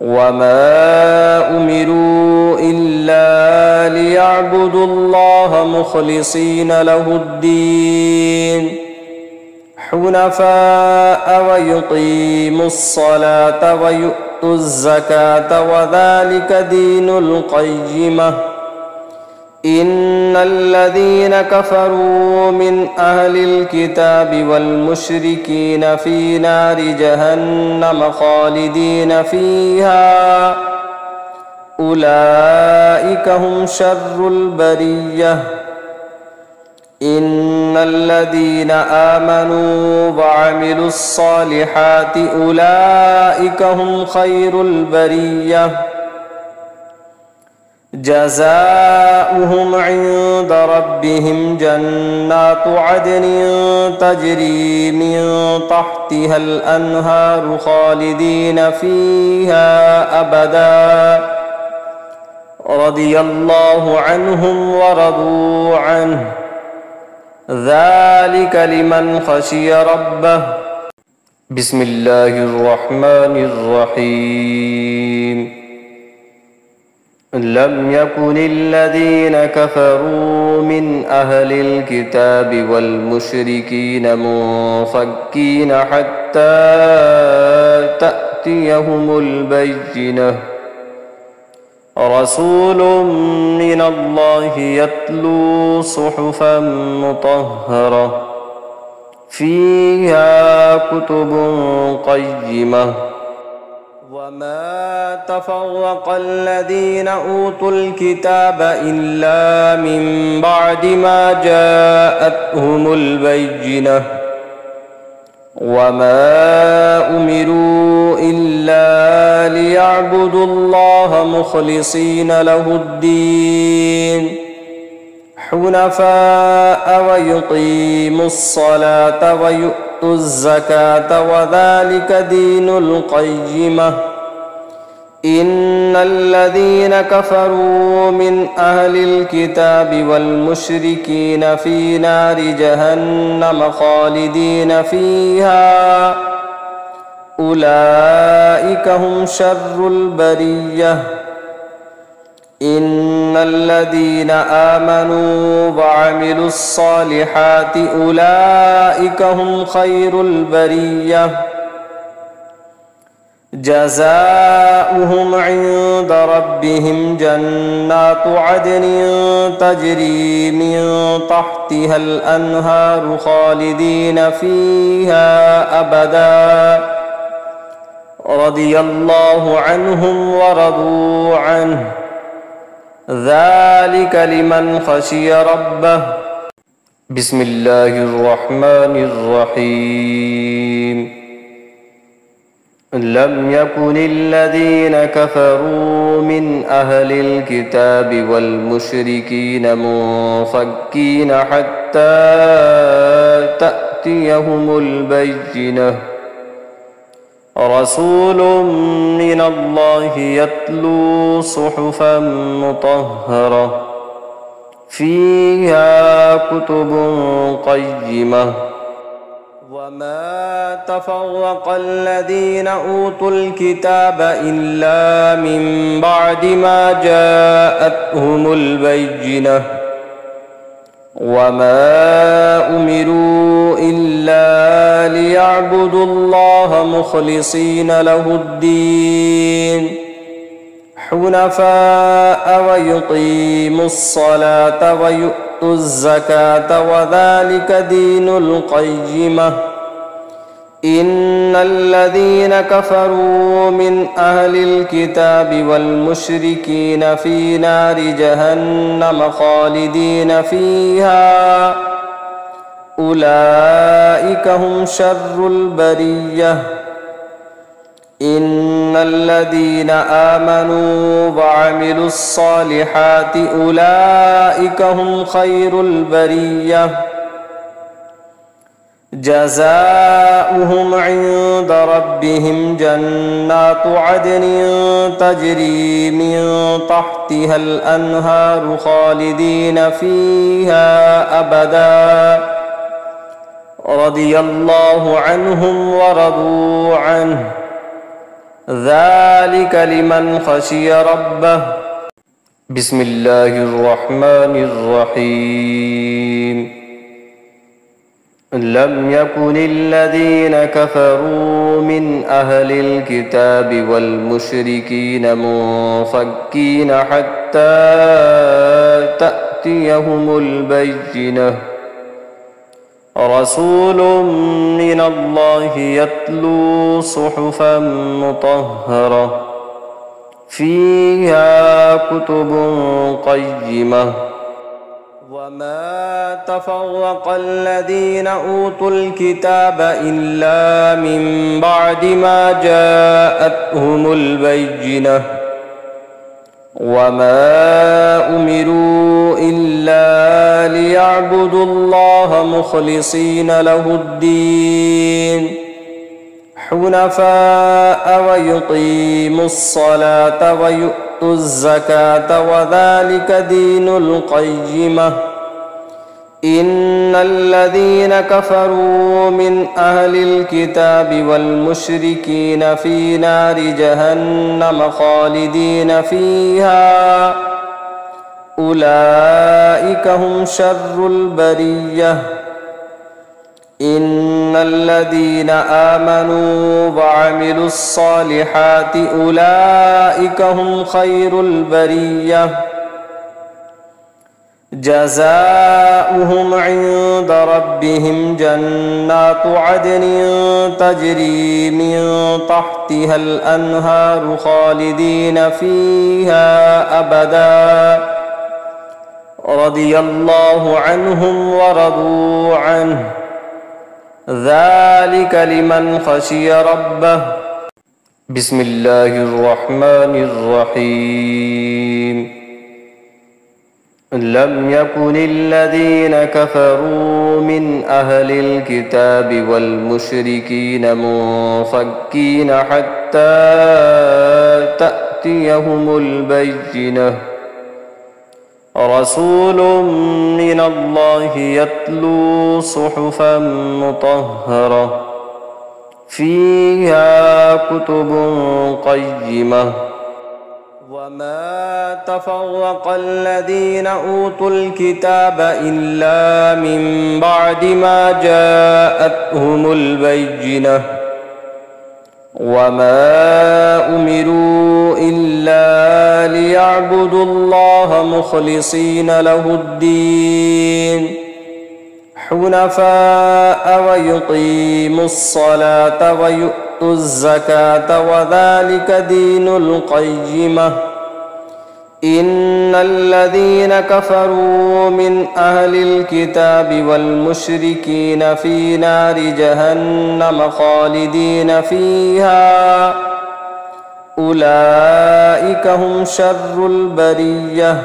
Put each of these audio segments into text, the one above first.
وما أمروا إلا ليعبدوا الله مخلصين له الدين حنفاء ويقيموا الصلاة ويؤتوا الزكاة وذلك دين القيمة إن الذين كفروا من أهل الكتاب والمشركين في نار جهنم خالدين فيها أولئك هم شر البرية إن الذين آمنوا وعملوا الصالحات أولئك هم خير البرية جزاؤهم عند ربهم جنات عدن تجري من تحتها الأنهار خالدين فيها أبدا رضي الله عنهم ورضوا عنه ذلك لمن خشي ربه بسم الله الرحمن الرحيم لم يكن الذين كفروا من أهل الكتاب والمشركين منفكين حتى تأتيهم البينة رسول من الله يتلو صحفا مطهرة فيها كتب قيمة وما تفرق الذين أوتوا الكتاب إلا من بعد ما جاءتهم البينة وما أمروا إلا ليعبدوا الله مخلصين له الدين حنفاء ويقيموا الصلاة ويؤتوا الزكاة وذلك دين القيمة إن الذين كفروا من أهل الكتاب والمشركين في نار جهنم خالدين فيها أولئك هم شر البرية إن الذين آمنوا وعملوا الصالحات أولئك هم خير البرية جزاؤهم عند ربهم جنات عدن تجري من تحتها الأنهار خالدين فيها أبدا رضي الله عنهم ورضوا عنه ذلك لمن خشي ربه بسم الله الرحمن الرحيم لم يكن الذين كفروا من أهل الكتاب والمشركين منفكين حتى تأتيهم البينة رسول من الله يتلو صحفا مطهرة فيها كتب قيمة وما تفرق الذين أوتوا الكتاب إلا من بعد ما جاءتهم البينة وما أمروا إلا ليعبدوا الله مخلصين له الدين حنفاء ويقيموا الصلاة ويؤتوا الزكاة وذلك دين القيمة إن الذين كفروا من أهل الكتاب والمشركين في نار جهنم خالدين فيها أولئك هم شر البرية إن الذين آمنوا وعملوا الصالحات أولئك هم خير البرية جزاؤهم عند ربهم جنات عدن تجري من تحتها الأنهار خالدين فيها أبدا رضي الله عنهم ورضوا عنه ذلك لمن خشي ربه. بسم الله الرحمن الرحيم. لم يكن الذين كفروا من أهل الكتاب والمشركين منفكين حتى تأتيهم البينة. رسول من الله يتلو صحفا مطهرة فيها كتب قيمة. وما تفرق الذين أوتوا الكتاب إلا من بعد ما جاءتهم البينة. وما أمروا إلا ليعبدوا الله مخلصين له الدين حنفاء ويقيموا الصلاة ويؤتوا الزكاة وذلك دين القيمة. إن الذين كفروا من أهل الكتاب والمشركين في نار جهنم خالدين فيها أولئك هم شر البرية. إن الذين آمنوا وعملوا الصالحات أولئك هم خير البرية. جزاؤهم عند ربهم جنات عدن تجري من تحتها الأنهار خالدين فيها أبدا رضي الله عنهم ورضوا عنه ذلك لمن خشي ربه. بسم الله الرحمن الرحيم. لم يكن الذين كفروا من أهل الكتاب والمشركين منفكين حتى تأتيهم البينة. رسول من الله يتلو صحفا مطهرة فيها كتب قيمة. وما تفرق الذين أوتوا الكتاب إلا من بعد ما جاءتهم البينة. وما أمروا إلا ليعبدوا الله مخلصين له الدين حنفاء ويقيموا الصلاة ويؤتوا الزكاة وذلك دين القيمة. إن الذين كفروا من أهل الكتاب والمشركين في نار جهنم خالدين فيها أولئك هم شر البرية.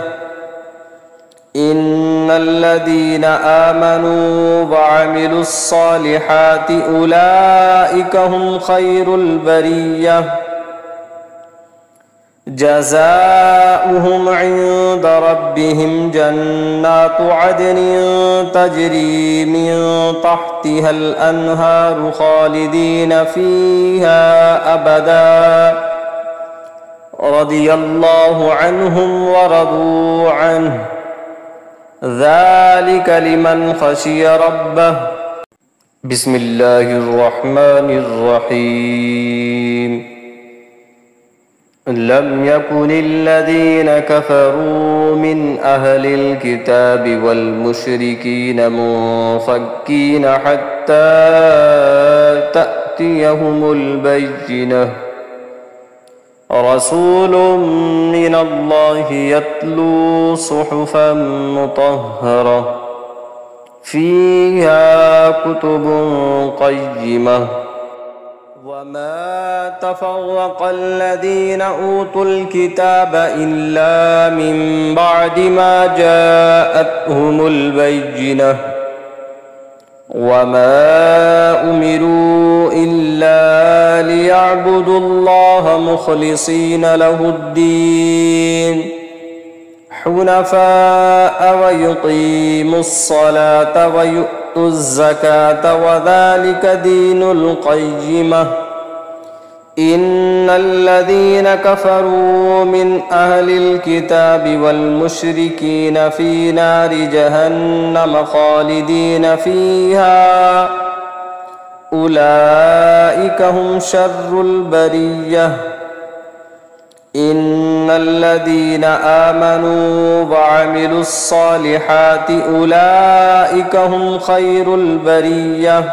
إن الذين آمنوا وعملوا الصالحات أولئك هم خير البرية. جزاؤهم عند ربهم جنات عدن تجري من تحتها الأنهار خالدين فيها أبدا رضي الله عنهم ورضوا عنه ذلك لمن خشي ربه. بسم الله الرحمن الرحيم. لم يكن الذين كفروا من أهل الكتاب والمشركين منفكين حتى تأتيهم البينة. رسول من الله يتلو صحفا مطهرة فيها كتب قيمة. وما تفرق الذين أوتوا الكتاب إلا من بعد ما جاءتهم البينة. وما أمروا إلا ليعبدوا الله مخلصين له الدين حنفاء ويقيموا الصلاة ويؤتوا الزكاة وذلك دين القيمة. إن الذين كفروا من أهل الكتاب والمشركين في نار جهنم خالدين فيها أولئك هم شر البرية إن الذين آمنوا وعملوا الصالحات أولئك هم خير البرية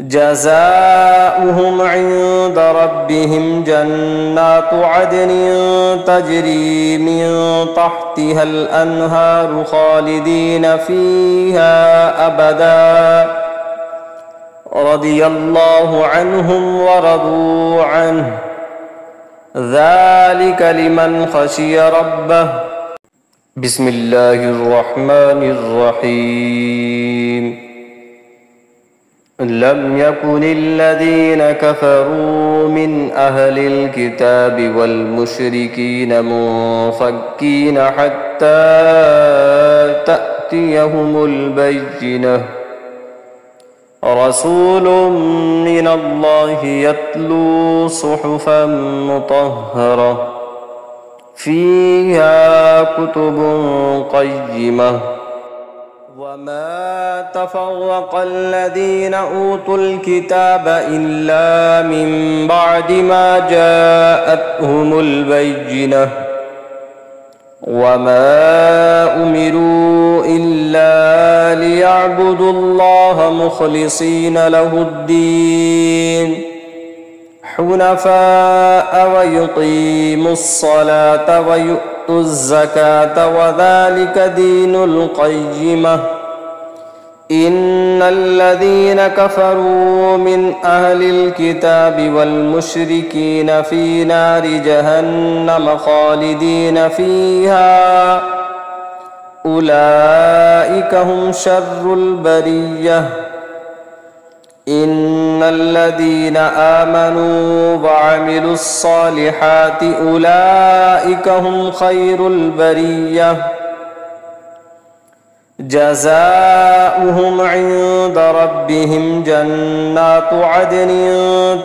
جزاؤهم عند ربهم جنات عدن تجري من تحتها الأنهار خالدين فيها أبدا رضي الله عنهم ورضوا عنه ذلك لمن خشي ربه بسم الله الرحمن الرحيم لم يكن الذين كفروا من أهل الكتاب والمشركين منفكين حتى تأتيهم البينة رسول من الله يتلو صحفا مطهرة فيها كتب قيمة وما تفرق الذين أوتوا الكتاب إلا من بعد ما جاءتهم البينة وما أمروا إلا ليعبدوا الله مخلصين له الدين حنفاء ويقيموا الصلاة ويؤتوا الزكاة وذلك دين القيمة إن الذين كفروا من أهل الكتاب والمشركين في نار جهنم خالدين فيها أولئك هم شر البرية إن الذين آمنوا وعملوا الصالحات أولئك هم خير البرية جزاؤهم عند ربهم جنات عدن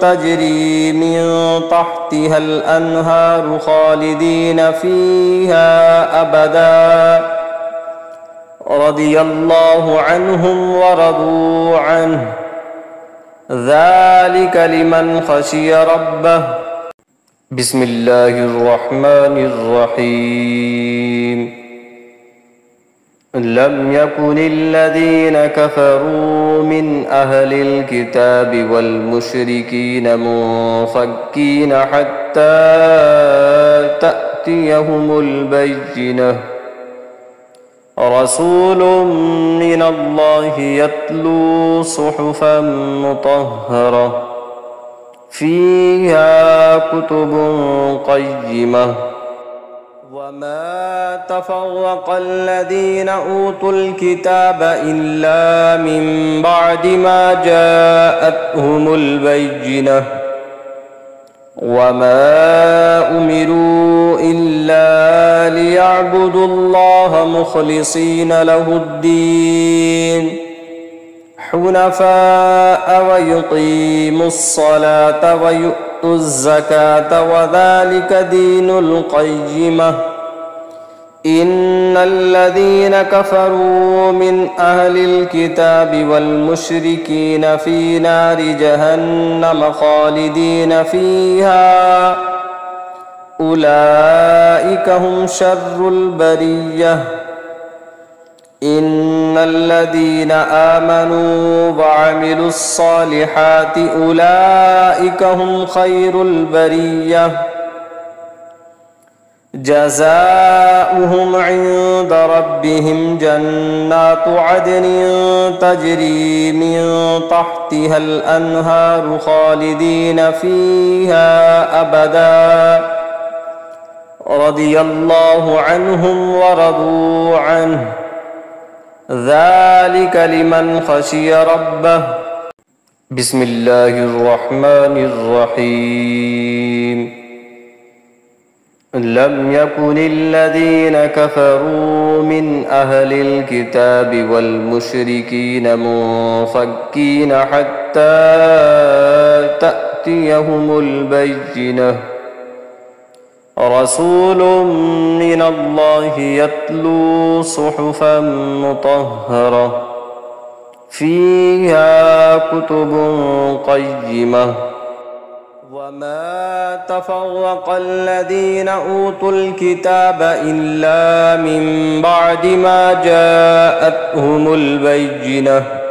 تجري من تحتها الأنهار خالدين فيها أبدا رضي الله عنهم ورضوا عنه ذلك لمن خشي ربه بسم الله الرحمن الرحيم لم يكن الذين كفروا من أهل الكتاب والمشركين منفكين حتى تأتيهم البينة رسول من الله يتلو صحفا مطهرة فيها كتب قيمة وما تفرق الذين أوتوا الكتاب إلا من بعد ما جاءتهم البينة وما أمروا إلا ليعبدوا الله مخلصين له الدين حنفاء ويقيموا الصلاة ويؤتوا الزكاة وذلك دين القيمة إن الذين كفروا من أهل الكتاب والمشركين في نار جهنم خالدين فيها أولئك هم شر البرية إن الذين آمنوا وعملوا الصالحات أولئك هم خير البرية جزاؤهم عند ربهم جنات عدن تجري من تحتها الأنهار خالدين فيها أبدا رضي الله عنهم ورضوا عنه ذلك لمن خشي ربه بسم الله الرحمن الرحيم لم يكن الذين كفروا من أهل الكتاب والمشركين منفكين حتى تأتيهم تأتيهم البينة رسول من الله يتلو صحفا مطهرة فيها كتب قيمة وما تفرق الذين أوتوا الكتاب إلا من بعد ما جاءتهم البينة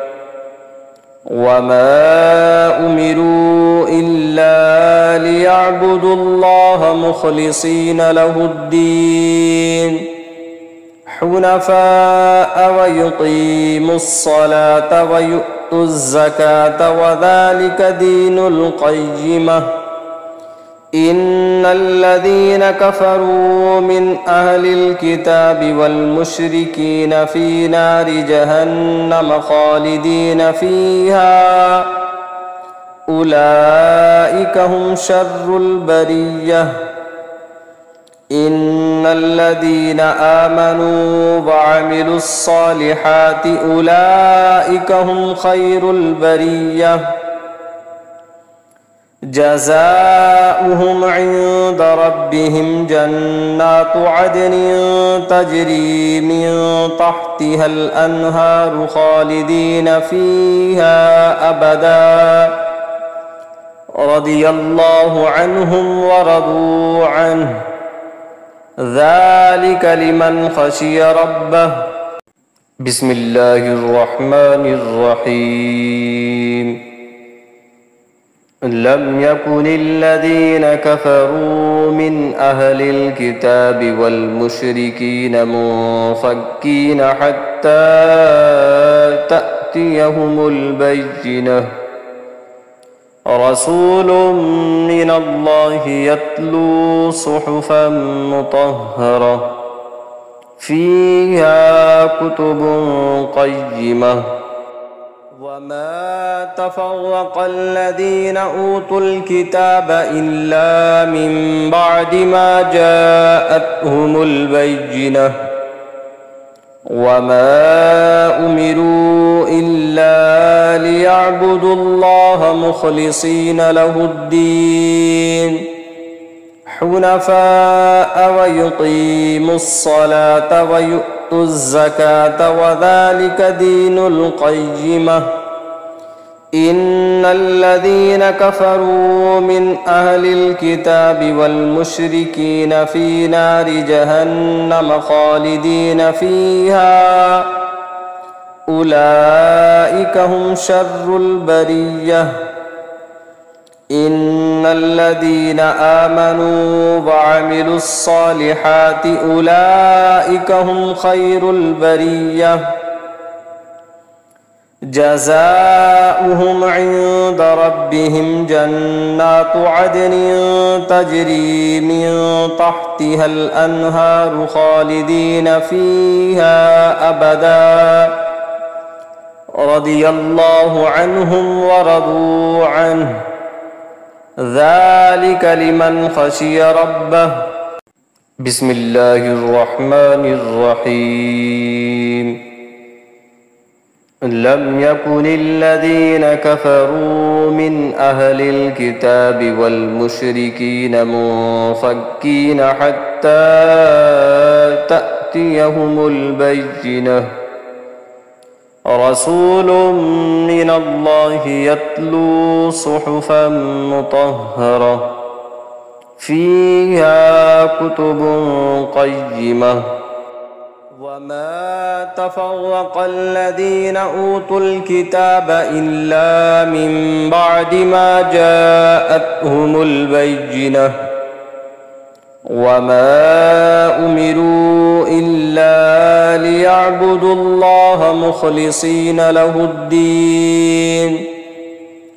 وما أمروا إلا ليعبدوا الله مخلصين له الدين حنفاء ويقيموا الصلاة ويؤتوا الزكاة وذلك دين القيمة إن الذين كفروا من أهل الكتاب والمشركين في نار جهنم خالدين فيها أولئك هم شر البرية إن الذين آمنوا وعملوا الصالحات أولئك هم خير البرية جزاؤهم عند ربهم جنات عدن تجري من تحتها الأنهار خالدين فيها أبدا رضي الله عنهم ورضوا عنه ذلك لمن خشي ربه بسم الله الرحمن الرحيم لم يكن الذين كفروا من أهل الكتاب والمشركين منفكين حتى تأتيهم البينة رسول من الله يتلو صحفا مطهرة فيها كتب قيمة وما تفرق الذين أوتوا الكتاب إلا من بعد ما جاءتهم البينة وما أمروا إلا ليعبدوا الله مخلصين له الدين حنفاء ويقيموا الصلاة ويؤتوا الزكاة وذلك دين القيمة إن الذين كفروا من أهل الكتاب والمشركين في نار جهنم خالدين فيها أولئك هم شر البرية إن الذين آمنوا وعملوا الصالحات أولئك هم خير البرية جزاؤهم عند ربهم جنات عدن تجري من تحتها الأنهار خالدين فيها أبدا رضي الله عنهم ورضوا عنه ذلك لمن خشي ربه بسم الله الرحمن الرحيم لم يكن الذين كفروا من أهل الكتاب والمشركين منفكين حتى تأتيهم البينة رسول من الله يتلو صحفا مطهرة فيها كتب قيمة وما تفرق الذين أوتوا الكتاب إلا من بعد ما جاءتهم البينة وما أمروا إلا ليعبدوا الله مخلصين له الدين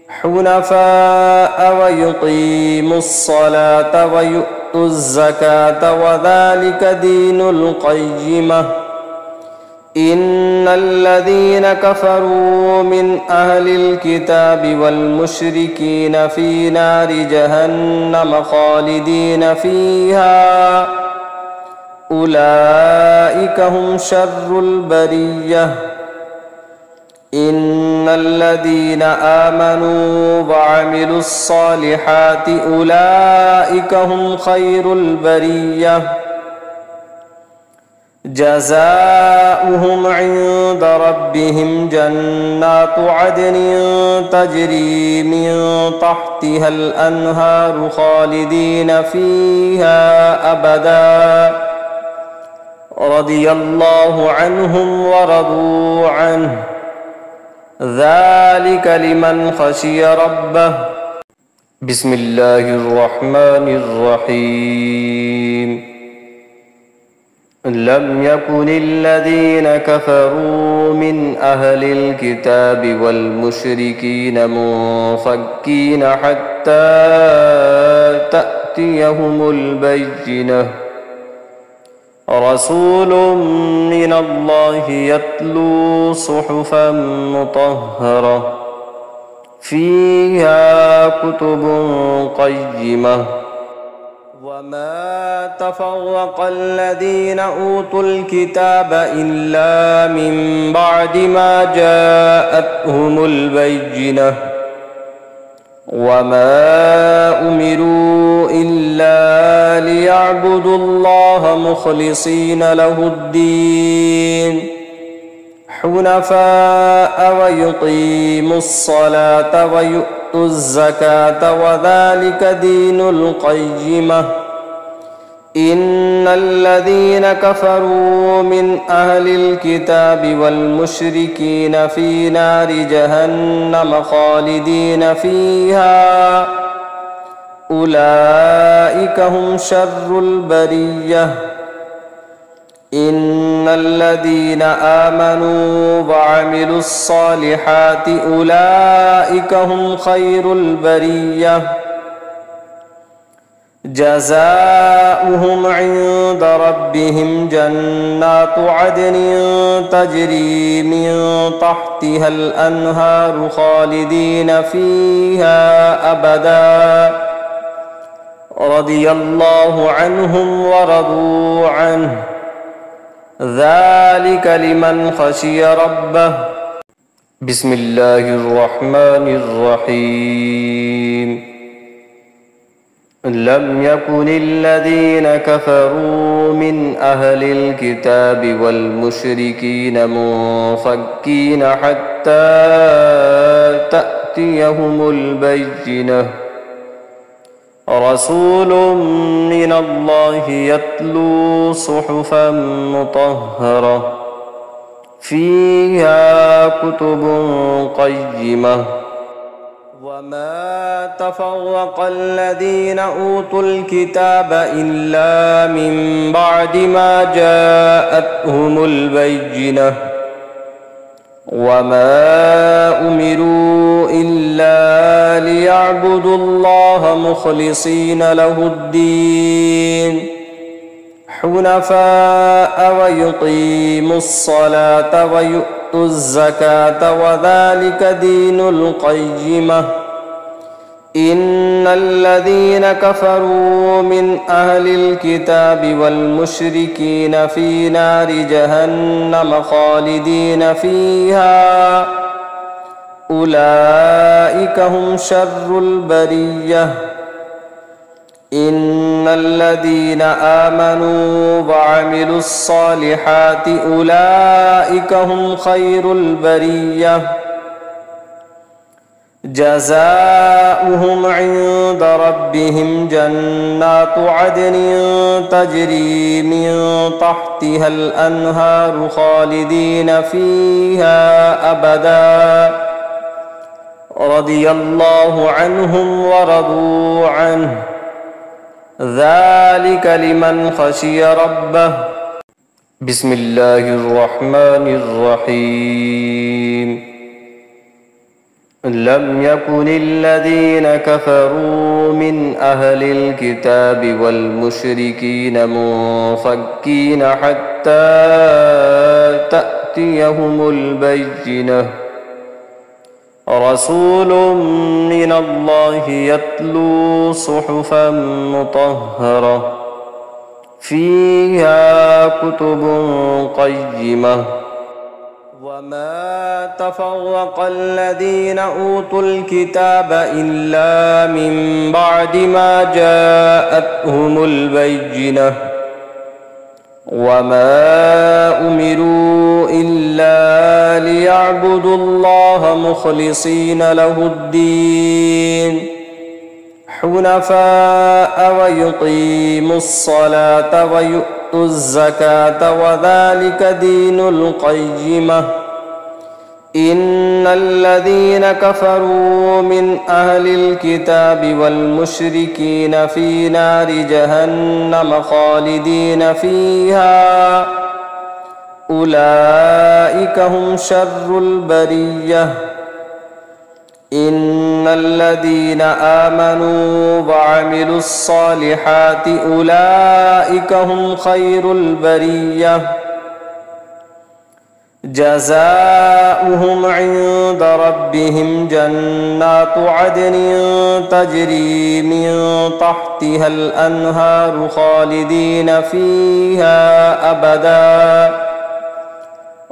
حنفاء ويقيموا الصلاة ويؤتوا الزكاة وذلك دين القيمة إن الذين كفروا من أهل الكتاب والمشركين في نار جهنم خالدين فيها أولئك هم شر البرية إن الذين آمنوا وعملوا الصالحات أولئك هم خير البرية جزاؤهم عند ربهم جنات عدن تجري من تحتها الأنهار خالدين فيها أبدا رضي الله عنهم ورضوا عنه ذلك لمن خشي ربه بسم الله الرحمن الرحيم لم يكن الذين كفروا من أهل الكتاب والمشركين منفكين حتى تأتيهم البينة رسول من الله يتلو صحفا مطهرة فيها كتب قيمة وما تفرق الذين أوتوا الكتاب إلا من بعد ما جاءتهم البينة وما أمروا إلا ليعبدوا الله مخلصين له الدين حنفاء ويقيموا الصلاة ويؤتوا الزكاة وذلك دين القيمة إن الذين كفروا من أهل الكتاب والمشركين في نار جهنم خالدين فيها أولئك هم شر البرية إن الذين آمنوا وعملوا الصالحات أولئك هم خير البرية جزاؤهم عند ربهم جنات عدن تجري من تحتها الأنهار خالدين فيها أبدا رضي الله عنهم ورضوا عنه ذلك لمن خشي ربه بسم الله الرحمن الرحيم لم يكن الذين كفروا من أهل الكتاب والمشركين منفكين حتى تأتيهم البينة رسول من الله يتلو صحفا مطهرة فيها كتب قيمة وما تفرق الذين أوتوا الكتاب إلا من بعد ما جاءتهم البينة وما أمروا إلا ليعبدوا الله مخلصين له الدين حنفاء ويقيموا الصلاة ويؤتوا الزكاة وذلك دين القيمة إن الذين كفروا من أهل الكتاب والمشركين في نار جهنم خالدين فيها أولئك هم شر البرية إن الذين آمنوا وعملوا الصالحات أولئك هم خير البرية جزاؤهم عند ربهم جنات عدن تجري من تحتها الأنهار خالدين فيها أبدا رضي الله عنهم ورضوا عنه ذلك لمن خشي ربه بسم الله الرحمن الرحيم لم يكن الذين كفروا من أهل الكتاب والمشركين منفكين حتى تأتيهم البينة رسول من الله يتلو صحفا مطهرة فيها كتب قيمة وما تفرق الذين أوتوا الكتاب إلا من بعد ما جاءتهم البينة وما أمروا إلا ليعبدوا الله مخلصين له الدين حنفاء ويقيموا الصلاة ويؤتوا الزكاة وذلك دين القيمة إن الذين كفروا من أهل الكتاب والمشركين في نار جهنم خالدين فيها أولئك هم شر البرية إن الذين آمنوا وعملوا الصالحات أولئك هم خير البرية جزاؤهم عند ربهم جنات عدن تجري من تحتها الأنهار خالدين فيها أبدا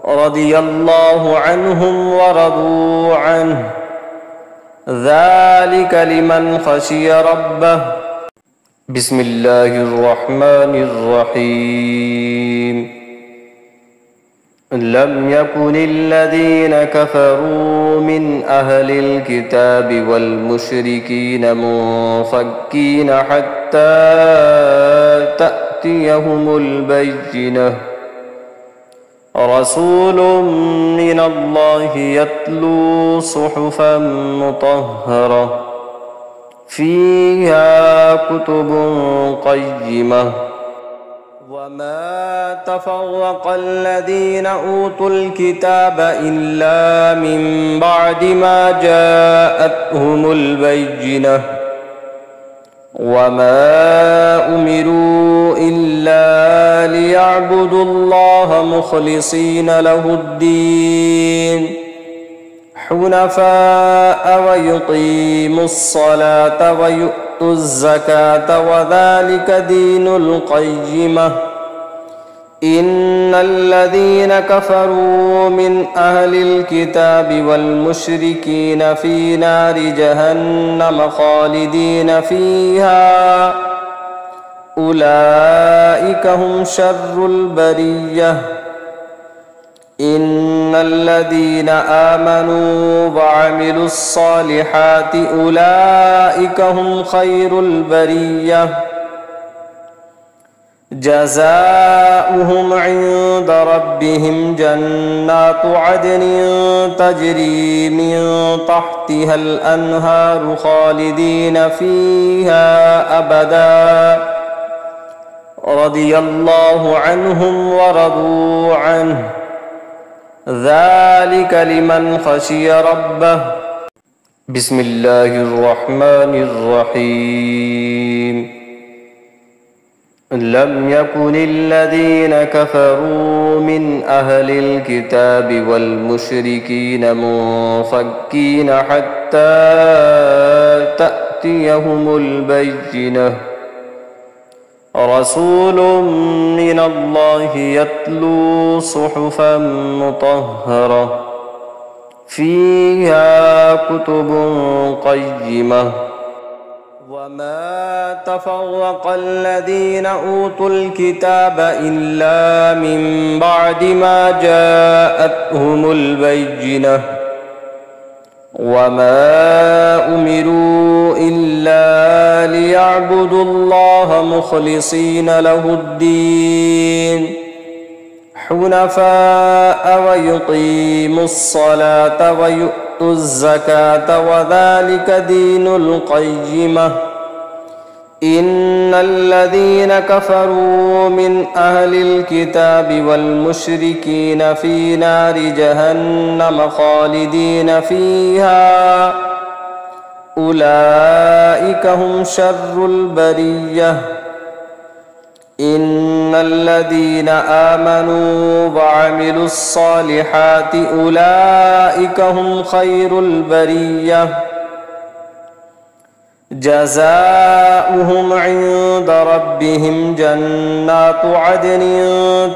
رضي الله عنهم ورضوا عنه ذلك لمن خشي ربه بسم الله الرحمن الرحيم لم يكن الذين كفروا من أهل الكتاب والمشركين منفكين حتى تأتيهم البينة رسول من الله يتلو صحفا مطهرة فيها كتب قيمة وما تفرق الذين أوتوا الكتاب إلا من بعد ما جاءتهم البينة وما أمروا إلا ليعبدوا الله مخلصين له الدين حنفاء ويقيموا الصلاة ويؤتوا الزكاة وذلك دين القيمة إن الذين كفروا من أهل الكتاب والمشركين في نار جهنم خالدين فيها أولئك هم شر البرية إن الذين آمنوا وعملوا الصالحات أولئك هم خير البرية جزاؤهم عند ربهم جنات عدن تجري من تحتها الأنهار خالدين فيها أبدا رضي الله عنهم ورضوا عنه ذلك لمن خشي ربه بسم الله الرحمن الرحيم لم يكن الذين كفروا من أهل الكتاب والمشركين منفكين حتى تأتيهم البينة رسول من الله يتلو صحفا مطهرة فيها كتب قيمة وما تفرق الذين أوتوا الكتاب إلا من بعد ما جاءتهم البينة وما أمروا إلا ليعبدوا الله مخلصين له الدين حنفاء ويقيموا الصلاة ويؤتوا الزكاة وذلك دين القيمة إن الذين كفروا من أهل الكتاب والمشركين في نار جهنم خالدين فيها أولئك هم شر البرية إن الذين آمنوا وعملوا الصالحات أولئك هم خير البرية جزاؤهم عند ربهم جنات عدن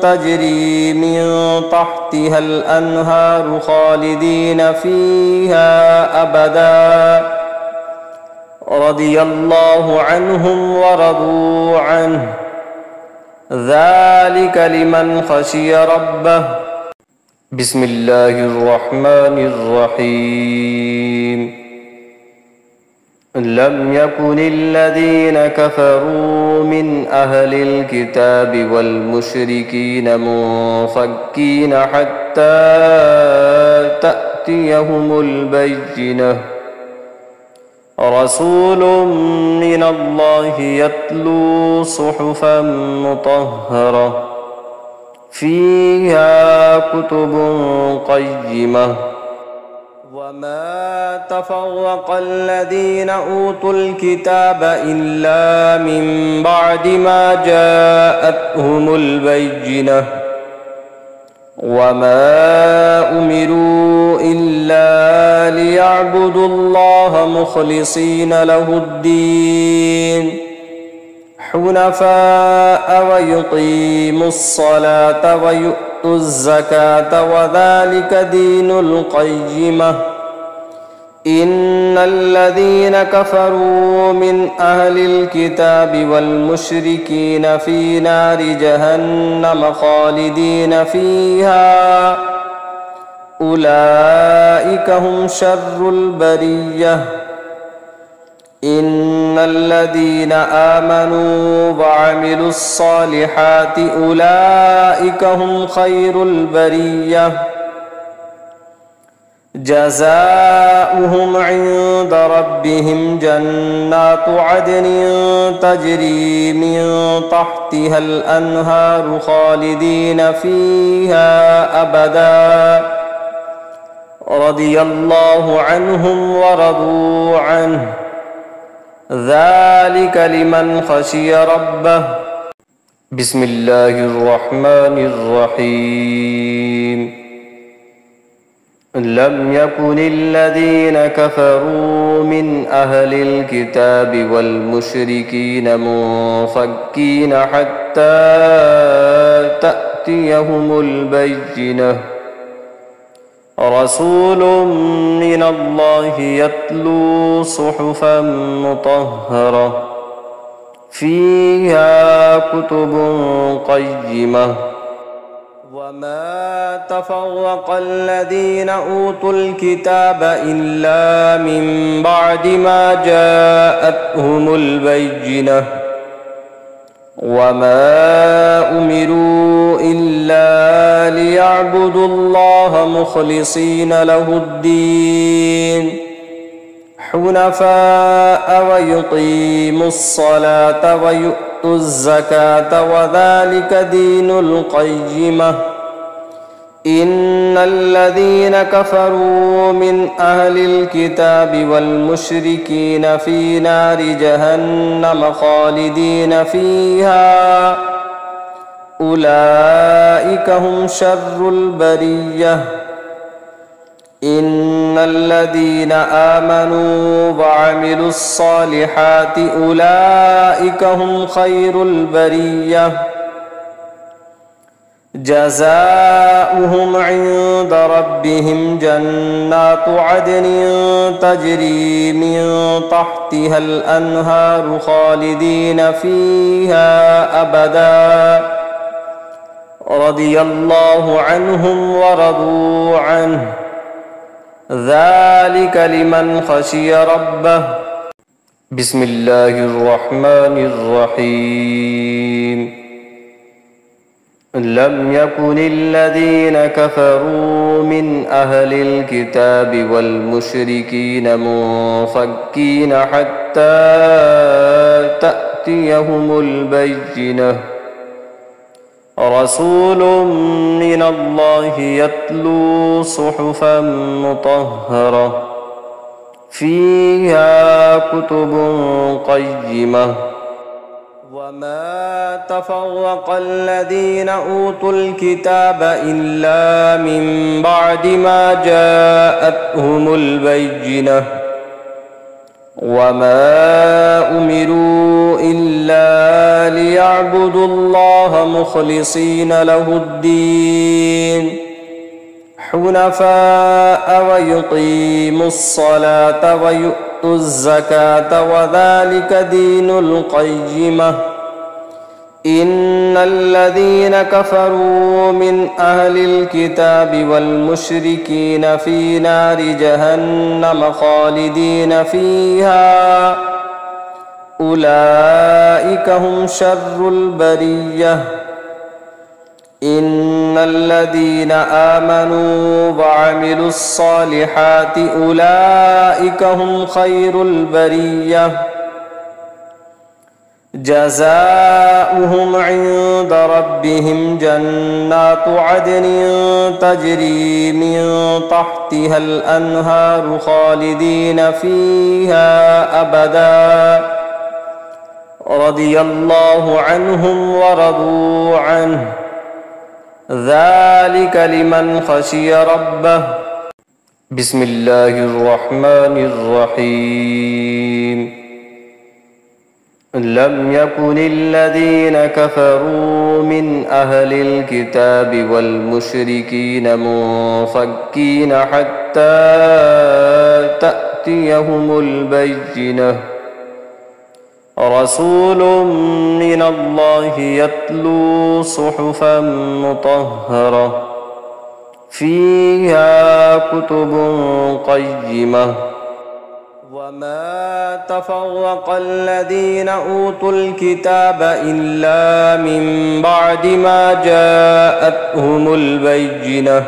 تجري من تحتها الأنهار خالدين فيها أبدا رضي الله عنهم ورضوا عنه ذلك لمن خشي ربه. بسم الله الرحمن الرحيم. لم يكن الذين كفروا من أهل الكتاب والمشركين منفكين حتى تأتيهم البينة رسول من الله يتلو صحفا مطهرة فيها كتب قيمة وما تفرق الذين أوتوا الكتاب إلا من بعد ما جاءتهم البينة وما أمروا إلا ليعبدوا الله مخلصين له الدين حنفاء ويقيموا الصلاة ويؤتوا الزكاة وذلك دين القيمة. إن الذين كفروا من أهل الكتاب والمشركين في نار جهنم خالدين فيها أولئك هم شر البرية. إن الذين آمنوا وعملوا الصالحات أولئك هم خير البرية جزاؤهم عند ربهم جنات عدن تجري من تحتها الأنهار خالدين فيها أبدا رضي الله عنهم ورضوا عنه ذلك لمن خشي ربه. بسم الله الرحمن الرحيم. لم يكن الذين كفروا من أهل الكتاب والمشركين منفكين حتى تأتيهم البينة رسول من الله يتلو صحفا مطهرة فيها كتب قيمة وما تفرق الذين أوتوا الكتاب إلا من بعد ما جاءتهم البينة وما أمروا إلا ليعبدوا الله مخلصين له الدين حنفاء ويقيموا الصلاة ويؤتوا الزكاة وذلك دين القيمة. إن الذين كفروا من أهل الكتاب والمشركين في نار جهنم خالدين فيها أولئك هم شر البرية. إن الذين آمنوا وعملوا الصالحات أولئك هم خير البرية جزاؤهم عند ربهم جنات عدن تجري من تحتها الأنهار خالدين فيها أبدا رضي الله عنهم ورضوا عنه ذلك لمن خشي ربه. بسم الله الرحمن الرحيم. لم يكن الذين كفروا من أهل الكتاب والمشركين منفكين حتى تأتيهم البينة رسول من الله يتلو صحفا مطهرة فيها كتب قيمة وما تفرق الذين أوتوا الكتاب إلا من بعد ما جاءتهم البينة وما أمروا إلا ليعبدوا الله مخلصين له الدين حنفاء ويقيموا الصلاة ويؤتوا الزكاة وذلك دين القيمة إن الذين كفروا من أهل الكتاب والمشركين في نار جهنم خالدين فيها أولئك هم شر البرية إن الذين آمنوا وعملوا الصالحات أولئك هم خير البرية جزاؤهم عند ربهم جنات عدن تجري من تحتها الأنهار خالدين فيها أبدا رضي الله عنهم ورضوا عنه ذلك لمن خشي ربه بسم الله الرحمن الرحيم لم يكن الذين كفروا من أهل الكتاب والمشركين منفكين حتى تأتيهم البينة رسول من الله يتلو صحفا مطهرة فيها كتب قيمة وما تفرق الذين أوتوا الكتاب إلا من بعد ما جاءتهم البينة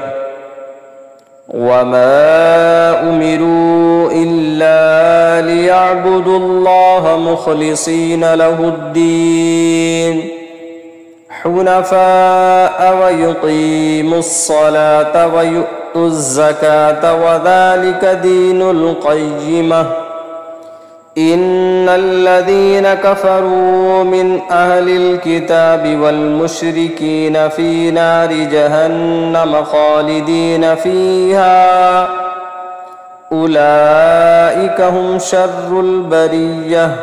وما أمروا إلا ليعبدوا الله مخلصين له الدين حنفاء ويقيموا الصلاة ويؤتوا الزكاة وذلك دين القيمة إن الذين كفروا من أهل الكتاب والمشركين في نار جهنم خالدين فيها أولئك هم شر البرية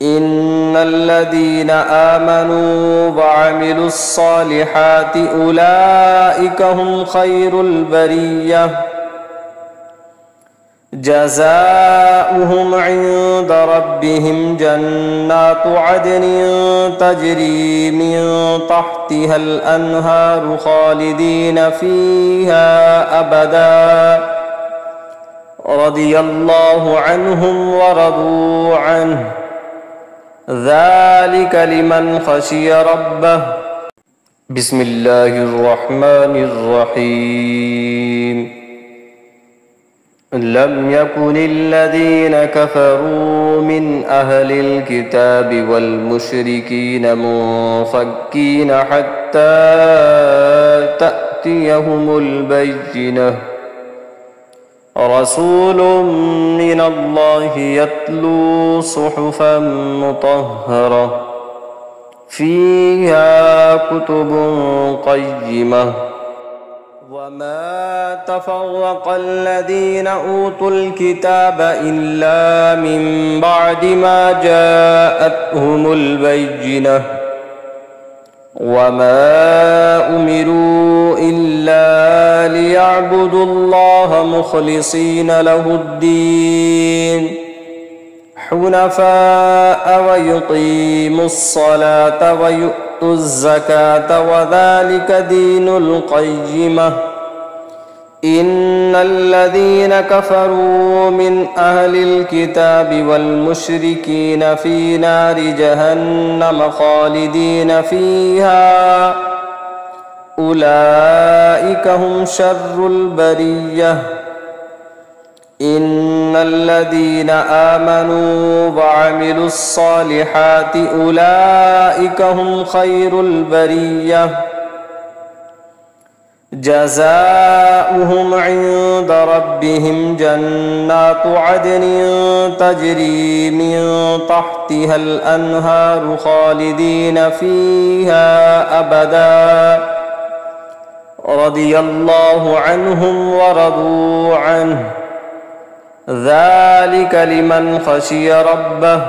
إن الذين آمنوا وعملوا الصالحات أولئك هم خير البرية جزاؤهم عند ربهم جنات عدن تجري من تحتها الأنهار خالدين فيها أبدا رضي الله عنهم ورضوا عنه ذلك لمن خشي ربه بسم الله الرحمن الرحيم لم يكن الذين كفروا من أهل الكتاب والمشركين منفكين حتى تأتيهم البينة رسول من الله يتلو صحفا مطهرة فيها كتب قيمة وما تفرق الذين أوتوا الكتاب إلا من بعد ما جاءتهم البينة وما أمروا إلا ليعبدوا الله مخلصين له الدين حنفاء ويقيموا الصلاة ويؤتوا الزكاة وذلك دين القيمة إن الذين كفروا من أهل الكتاب والمشركين في نار جهنم خالدين فيها أولئك هم شر البرية إن الذين آمنوا وعملوا الصالحات أولئك هم خير البرية جزاؤهم عند ربهم جنات عدن تجري من تحتها الأنهار خالدين فيها أبدا رضي الله عنهم ورضوا عنه ذلك لمن خشي ربه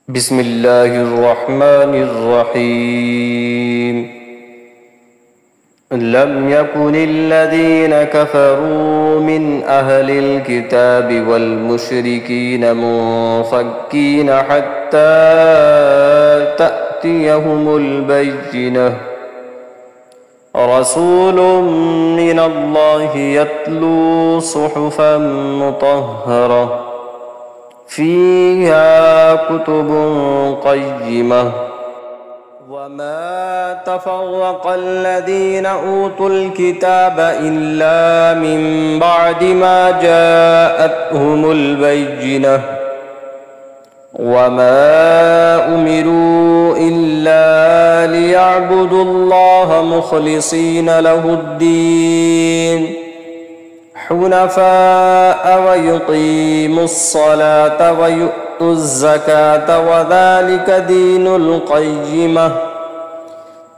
بسم الله الرحمن الرحيم لم يكن الذين كفروا من أهل الكتاب والمشركين منفكين حتى تأتيهم البينة رسول من الله يتلو صحفا مطهرة فيها كتب قيمة وما تفرق الذين أوتوا الكتاب إلا من بعد ما جاءتهم البينة وما أمروا إلا ليعبدوا الله مخلصين له الدين حنفاء ويقيموا الصلاة ويؤتوا الزكاة وذلك دين القيمة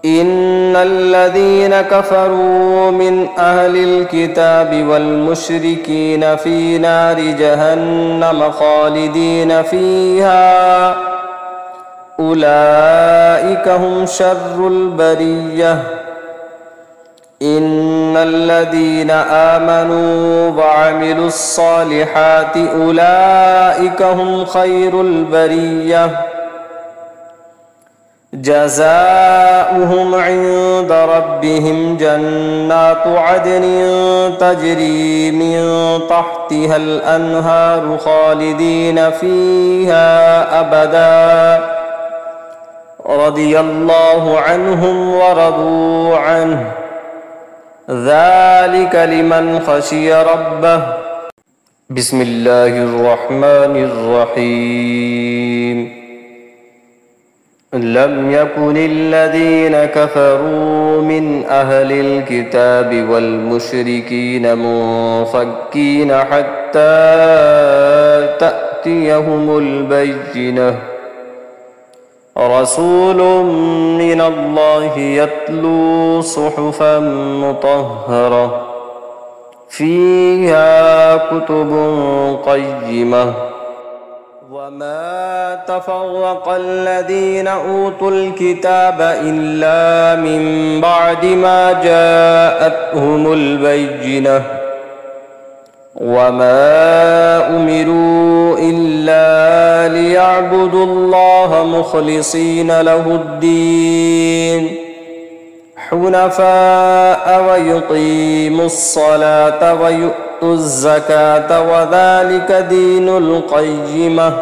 إن الذين كفروا من أهل الكتاب والمشركين في نار جهنم خالدين فيها أولئك هم شر البرية إن الذين آمنوا وعملوا الصالحات أولئك هم خير البرية جزاؤهم عند ربهم جنات عدن تجري من تحتها الأنهار خالدين فيها أبدا رضي الله عنهم ورضوا عنه ذلك لمن خشي ربه بسم الله الرحمن الرحيم لم يكن الذين كفروا من أهل الكتاب والمشركين منفكين حتى تأتيهم البينة رسول من الله يتلو صحفا مطهرة فيها كتب قيمة وما تفرق الذين أوتوا الكتاب إلا من بعد ما جاءتهم البينة وما أمروا إلا ليعبدوا الله مخلصين له الدين حنفاء ويقيموا الصلاة ويؤتوا الزكاة وذلك دين القيمة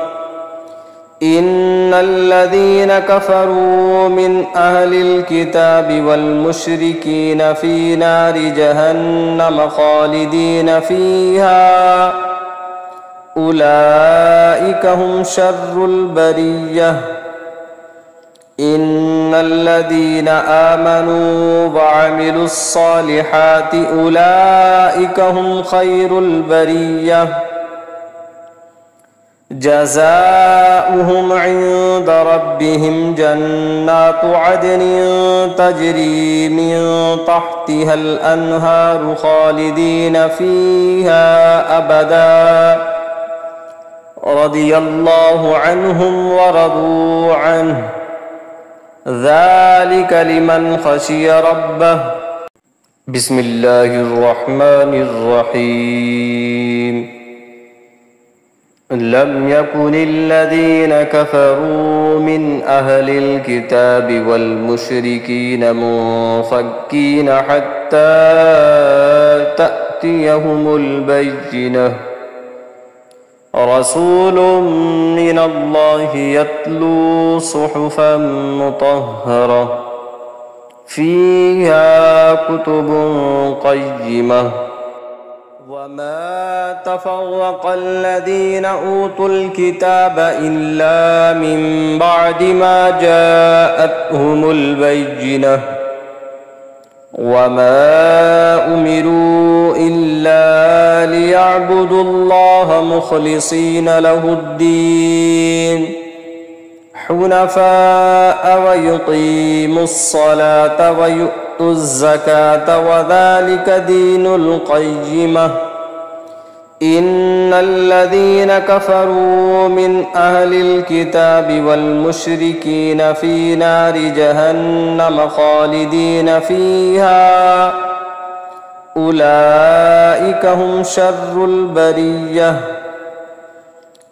إن الذين كفروا من أهل الكتاب والمشركين في نار جهنم خالدين فيها أولئك هم شر البرية إن الذين آمنوا وعملوا الصالحات أولئك هم خير البرية جزاؤهم عند ربهم جنات عدن تجري من تحتها الأنهار خالدين فيها أبدا رضي الله عنهم ورضوا عنه ذلك لمن خشي ربه بسم الله الرحمن الرحيم لم يكن الذين كفروا من أهل الكتاب والمشركين منفكين حتى تأتيهم البينة رسول من الله يتلو صحفا مطهرة فيها كتب قيمة وما تفرق الذين أوتوا الكتاب إلا من بعد ما جاءتهم البينة وما أمروا إلا ليعبدوا الله مخلصين له الدين حنفاء ويقيموا الصلاة ويؤتوا الزكاة وذلك دين القيمة إن الذين كفروا من أهل الكتاب والمشركين في نار جهنم خالدين فيها أولئك هم شر البرية.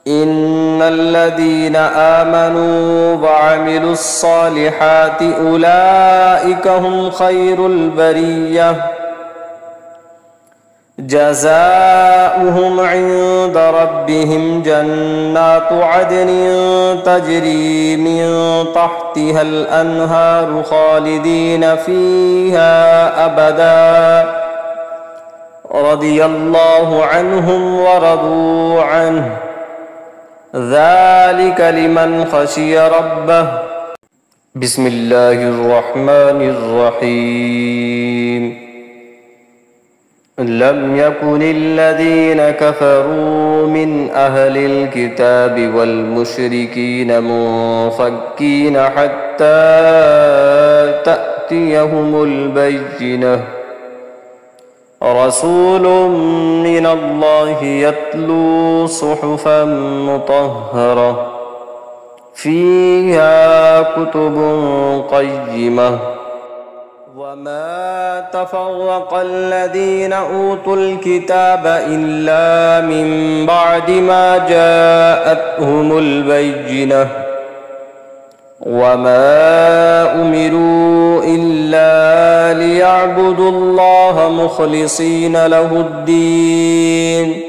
إن الذين آمنوا وعملوا الصالحات أولئك هم خير البرية. جزاؤهم عند ربهم جنات عدن تجري من تحتها الأنهار خالدين فيها أبدا رضي الله عنهم ورضوا عنه ذلك لمن خشي ربه. بسم الله الرحمن الرحيم. لم يكن الذين كفروا من أهل الكتاب والمشركين منفكين حتى تأتيهم البينة. رسول من الله يتلو صحفا مطهرة فيها كتب قيمة. وما تفرق الذين أوتوا الكتاب إلا من بعد ما جاءتهم البينة. وما أمروا إلا ليعبدوا الله مخلصين له الدين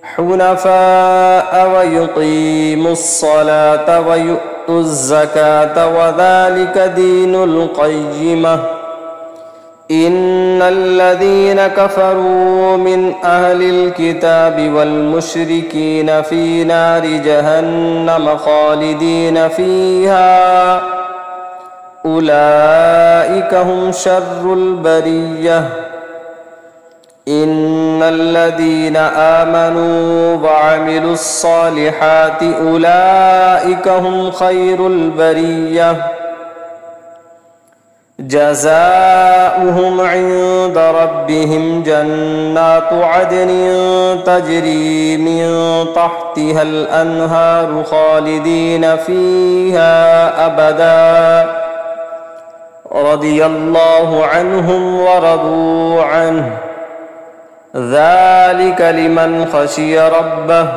حنفاء ويقيموا الصلاة ويؤتوا الزكاة وذلك دين القيمة. إن الذين كفروا من أهل الكتاب والمشركين في نار جهنم خالدين فيها أولئك هم شر البرية. إن الذين آمنوا وعملوا الصالحات أولئك هم خير البرية. جزاؤهم عند ربهم جنات عدن تجري من تحتها الأنهار خالدين فيها أبدا رضي الله عنهم ورضوا عنه ذلك لمن خشي ربه.